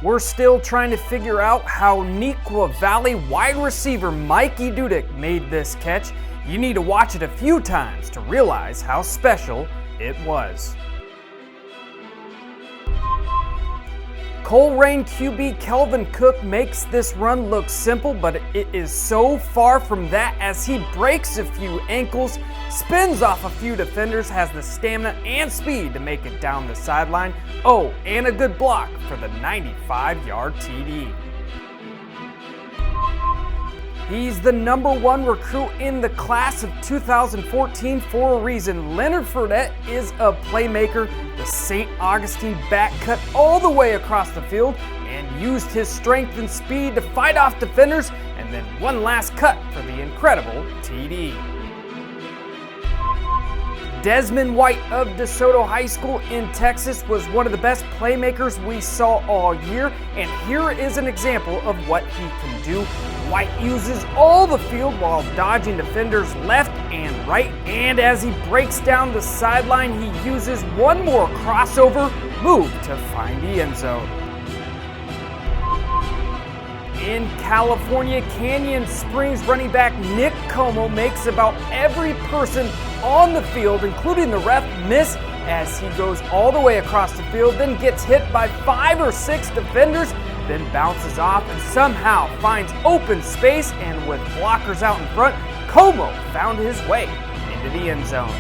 We're still trying to figure out how Neuqua Valley wide receiver Mikey Dudek made this catch. You need to watch it a few times to realize how special it was. Colerain QB Kelvin Cook makes this run look simple, but it is so far from that as he breaks a few ankles, spins off a few defenders, has the stamina and speed to make it down the sideline. Oh, and a good block for the 95-yard TD. He's the #1 recruit in the class of 2014 for a reason. Leonard Fournette is a playmaker. The St. Augustine back cut all the way across the field and used his strength and speed to fight off defenders, and then one last cut for the incredible TD. Desmond White of Desoto High School in Texas was one of the best playmakers we saw all year, and here is an example of what he can do. White uses all the field while dodging defenders left and right, and as he breaks down the sideline, he uses one more crossover move to find the end zone. In California, Canyon Springs running back Nick Como makes about every person on the field, including the ref, miss as he goes all the way across the field, then gets hit by 5 or 6 defenders, then bounces off and somehow finds open space, and with blockers out in front, Como found his way into the end zone.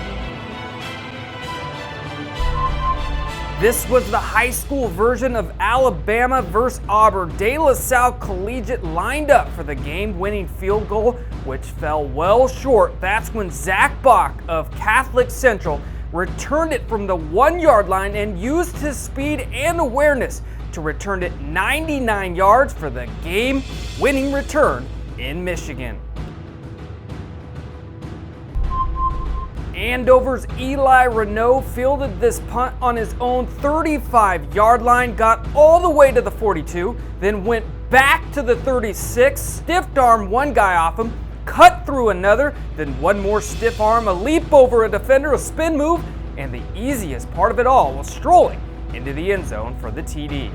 This was the high school version of Alabama versus Auburn. De La Salle Collegiate lined up for the game-winning field goal, which fell well short. That's when Zach Bach of Catholic Central returned it from the 1-yard line and used his speed and awareness to return it 99 yards for the game-winning return in Michigan. Andover's Eli Renault fielded this punt on his own 35-yard line, got all the way to the 42, then went back to the 36, stiff arm one guy off him, cut through another, then one more stiff arm, a leap over a defender, a spin move, and the easiest part of it all was strolling into the end zone for the TD.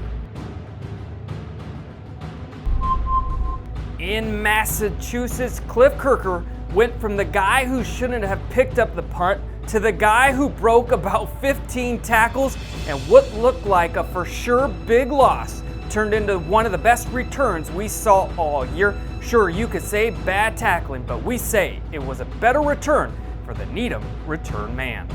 In Massachusetts, Cliff Kirker went from the guy who shouldn't have picked up the punt to the guy who broke about 15 tackles, and what looked like a for sure big loss turned into one of the best returns we saw all year. Sure, you could say bad tackling, but we say it was a better return for the Needham return man.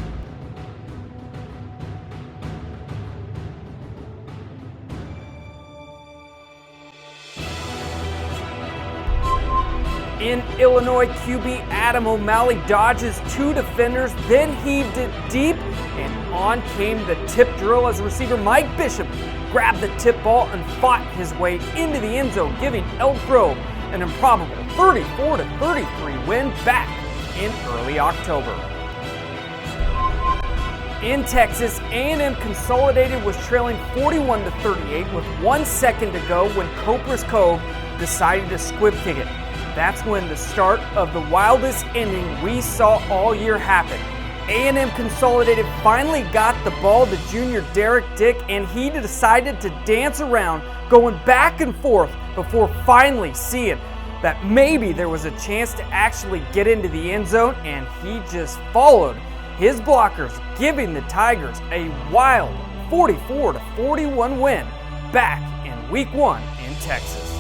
In Illinois, QB Adam O'Malley dodges 2 defenders, then heaved it deep, and on came the tip drill as receiver Mike Bishop grabbed the tip ball and fought his way into the end zone, giving Elk Grove an improbable 34-33 win back in early October. In Texas, A&M Consolidated was trailing 41-38 with 1 second to go when Copras Cove decided to squib kick it. That's when the start of the wildest inning we saw all year happened. A&M Consolidated finally got the ball to junior Derek Dick, and he decided to dance around, going back and forth before finally seeing that maybe there was a chance to actually get into the end zone, and he just followed his blockers, giving the Tigers a wild 44-41 win back in Week 1 in Texas.